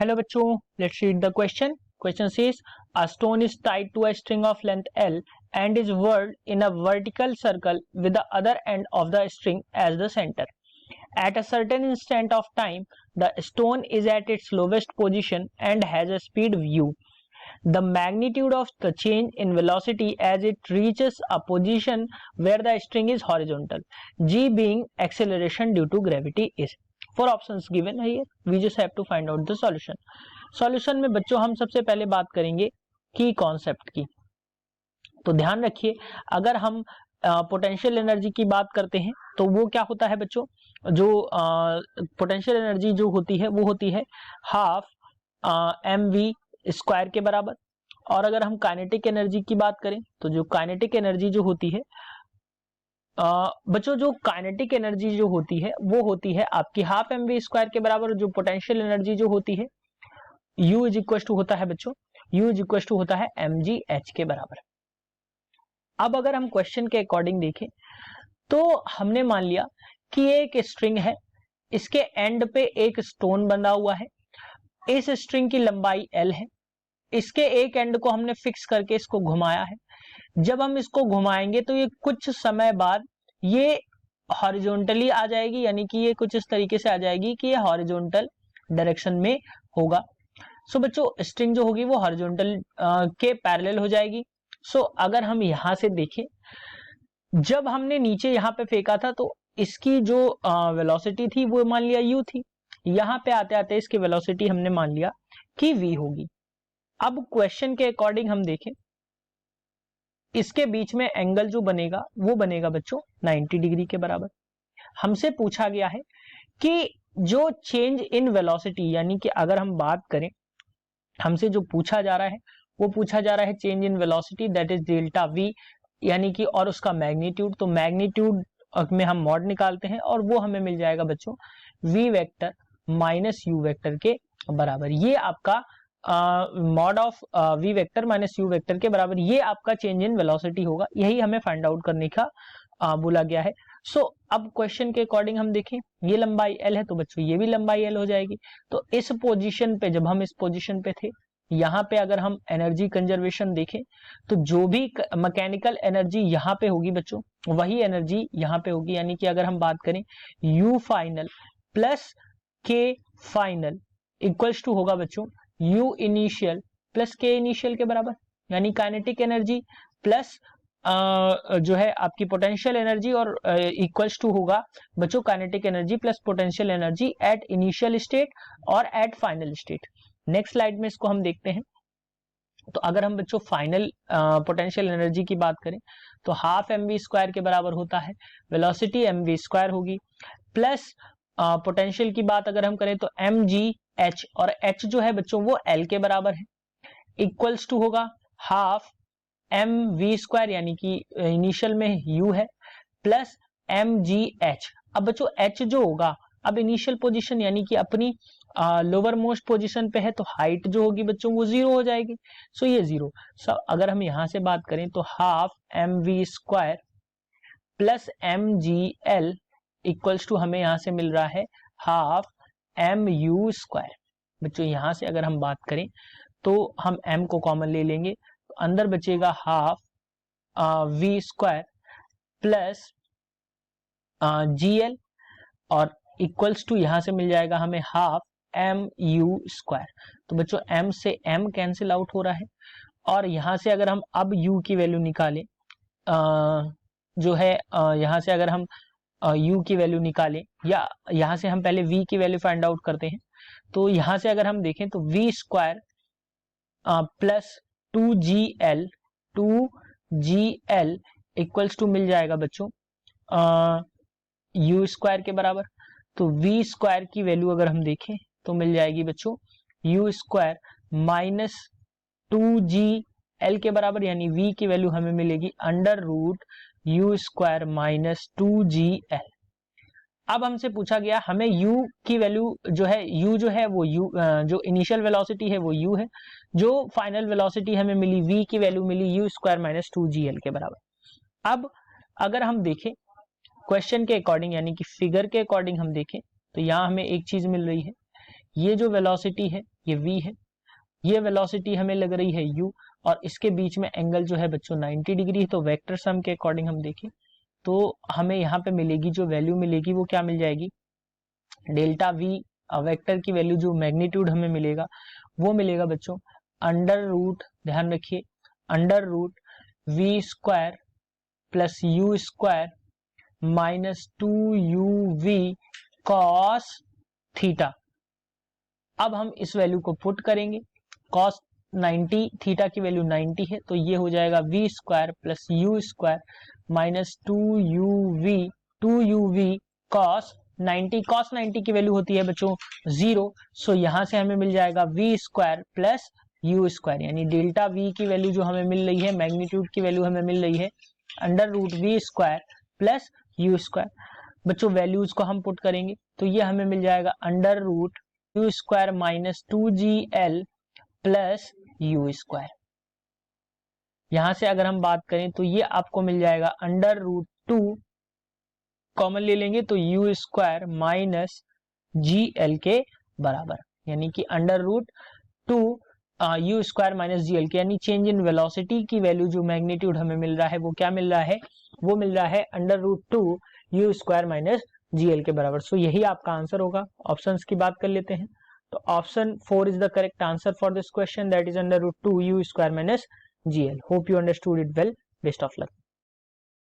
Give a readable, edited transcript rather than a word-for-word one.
Hello बच्चों, let's read the question. Question says a stone is tied to a string of length L and is whirled in a vertical circle with the other end of the string as the center. At a certain instant of time, the stone is at its lowest position and has a speed v. The magnitude of the change in velocity as it reaches a position where the string is horizontal, g being acceleration due to gravity is. Four options given here. We just have to find out the solution. Solution में बच्चों हम सबसे पहले बात करेंगे की concept की। तो ध्यान रखिए, अगर हम पोटेंशियल एनर्जी की बात करते हैं तो वो क्या होता है बच्चों, जो पोटेंशियल एनर्जी जो होती है वो होती है हाफ mv स्क्वायर के बराबर। और अगर हम काइनेटिक एनर्जी की बात करें तो जो काइनेटिक एनर्जी जो होती है बच्चों, जो काइनेटिक एनर्जी जो होती है वो होती है आपकी हाफ mv स्क्वायर के बराबर। जो पोटेंशियल एनर्जी जो होती है U इज इक्वल टू होता है बच्चों, U इज इक्वल टू होता है mgh के बराबर। अब अगर हम क्वेश्चन के अकॉर्डिंग देखें तो हमने मान लिया कि एक स्ट्रिंग है, इसके एंड पे एक स्टोन बंधा हुआ है, इस स्ट्रिंग की लंबाई L है, इसके एक एंड को हमने फिक्स करके इसको घुमाया है। जब हम इसको घुमाएंगे तो ये कुछ समय बाद ये हॉरिजॉन्टली आ जाएगी, यानी कि ये कुछ इस तरीके से आ जाएगी कि ये हॉरिजॉन्टल डायरेक्शन में होगा। सो बच्चों, स्ट्रिंग जो होगी वो हॉरिजॉन्टल के पैरेलल हो जाएगी। सो अगर हम यहां से देखें, जब हमने नीचे यहां पे फेंका था तो इसकी जो वेलोसिटी थी वो मान लिया u थी। यहां पे आते आते इसकी वेलोसिटी हमने मान लिया कि v होगी। अब क्वेश्चन के अकॉर्डिंग हम देखें, इसके बीच में एंगल जो बनेगा वो बनेगा बच्चों 90 डिग्री के बराबर। हमसे पूछा गया है कि जो चेंज इन वेलोसिटी, यानी कि अगर हम बात करें, हमसे जो पूछा जा रहा है वो पूछा जा रहा है change in velocity that is delta v, यानी कि और उसका मैग्नीट्यूड। तो मैग्नीट्यूड में हम मॉड निकालते हैं और वो हमें मिल जाएगा बच्चों v vector minus u vector के बराबर। ये आपका mod of v vector minus u vector के बराबर, ये आपका चेंज इन वेलोसिटी होगा। यही हमें फाइंड आउट करने का बोला गया है। सो अब क्वेश्चन के अकॉर्डिंग हम देखें, ये लंबाई L है तो बच्चों ये भी लंबाई L हो जाएगी। तो इस पोजीशन पे, जब हम इस पोजीशन पे थे, यहाँ पे अगर हम एनर्जी कंजर्वेशन देखें तो जो भी मैकेनिकल एनर्जी यहाँ पे होगी बच्चों वही एनर्जी यहाँ पे होगी। यानी कि अगर हम बात करें U final plus K final equals to होगा बच्चों U initial plus K initial के बराबर। यानी काइनेटिक एनर्जी प्लस जो है आपकी पोटेंशियल एनर्जी और इक्वल्स टू होगा बच्चों kinetic energy plus potential energy at initial state और at final state. Next slide में इसको हम देखते हैं। तो अगर हम बच्चों फाइनल पोटेंशियल एनर्जी की बात करें तो हाफ mv स्क्वायर के बराबर होता है, वेलोसिटी mv स्क्वायर होगी, प्लस पोटेंशियल की बात अगर हम करें तो mgh, और h जो है बच्चों वो L के बराबर है, इक्वल्स टू होगा हाफ mv स्क्वायर, यानी कि इनिशियल में u है, प्लस mgh। अब बच्चों h जो होगा, अब इनिशियल पोजीशन यानी कि अपनी लोअर मोस्ट पोजीशन पे है तो हाइट जो होगी बच्चों वो 0 हो जाएगी। सो ये 0। सो अगर हम यहां से बात करें तो half mv square plus mgl equals to हमें यहां से मिल रहा है हाफ mu स्क्वायर। बच्चों यहां से अगर हम बात करें तो हम m को कॉमन ले लेंगे तो अंदर बचेगा half v square plus gl और इक्वल्स टू यहां से मिल जाएगा हमें हाफ mu स्क्वायर। तो बच्चों m से m कैंसिल आउट हो रहा है और यहां से अगर हम अब u की वैल्यू निकालें, जो है यहां से अगर हम u की वैल्यू निकालें, या यहां से हम पहले v की वैल्यू फाइंड आउट करते हैं। तो यहां से अगर हम देखें तो v square plus 2gl equals to मिल जाएगा बच्चों u स्क्वायर के बराबर। तो v स्क्वायर की वैल्यू अगर हम देखें तो मिल जाएगी बच्चों u स्क्वायर माइनस 2gl के बराबर, यानी v की वैल्यू हमें मिलेगी under root u square minus 2gl। अब हमसे पूछा गया हमें u की वैल्यू जो है, u जो है वो u जो इनिशियल वेलोसिटी है वो u है, जो फाइनल वेलोसिटी हमें मिली v की वैल्यू मिली u स्क्वायर माइनस 2gl के बराबर। अब अगर हम देखें क्वेश्चन के अकॉर्डिंग, यानी कि फिगर के अकॉर्डिंग हम देखें तो यहाँ हमें एक चीज मिल रही है ये जो वेलोसिटी है ये v है, ये वेलोसिटी हमें लग रही है u, और इसके बीच में एंगल जो है बच्चों 90 डिग्री है। तो वेक्टर सम के अकॉर्डिंग हम देखें तो हमें यहाँ पे मिलेगी, जो वैल्यू मिलेगी वो क्या मिल जाएगी, डेल्टा v वेक्टर की वैल्यू जो मैग्नीट्यूड हमें मिलेगा वो मिलेगा बच्चों अंडर रूट, ध्यान रखिए, under root v square plus u square minus 2uv cos theta. अब हम इस वैल्यू को पुट करेंगे, कॉस 90, थीटा की वैल्यू 90 है, तो ये हो जाएगा v square plus u square minus 2uv cos 90, cos 90 की वैल्यू होती है बच्चों 0, सो यहां से हमें मिल जाएगा v square plus u square, यानी डेल्टा v की वैल्यू जो हमें मिल रही है, मैग्नीट्यूड की वैल्यू हमें मिल रही है under root v square plus u square. बच्चों वैल्यूज को हम पुट करेंगे तो ये हमें मिल जाएगा under root u square minus 2gl plus u square. यहां से अगर हम बात करें तो ये आपको मिल जाएगा अंडर रूट 2, कॉमन ले लेंगे तो u स्क्वायर माइनस gl के बराबर, यानी कि under root 2 u square minus gl के, यानी चेंज इन वेलोसिटी की वैल्यू जो मैग्नीट्यूड हमें मिल रहा है वो क्या मिल रहा है, वो मिल रहा है under root 2 u square minus gl के बराबर। सो यही आपका आंसर होगा। ऑप्शंस की बात कर लेते हैं तो option 4 is the correct answer for this question, that is under root 2 u square minus gl। Hope you understood it well, best of luck.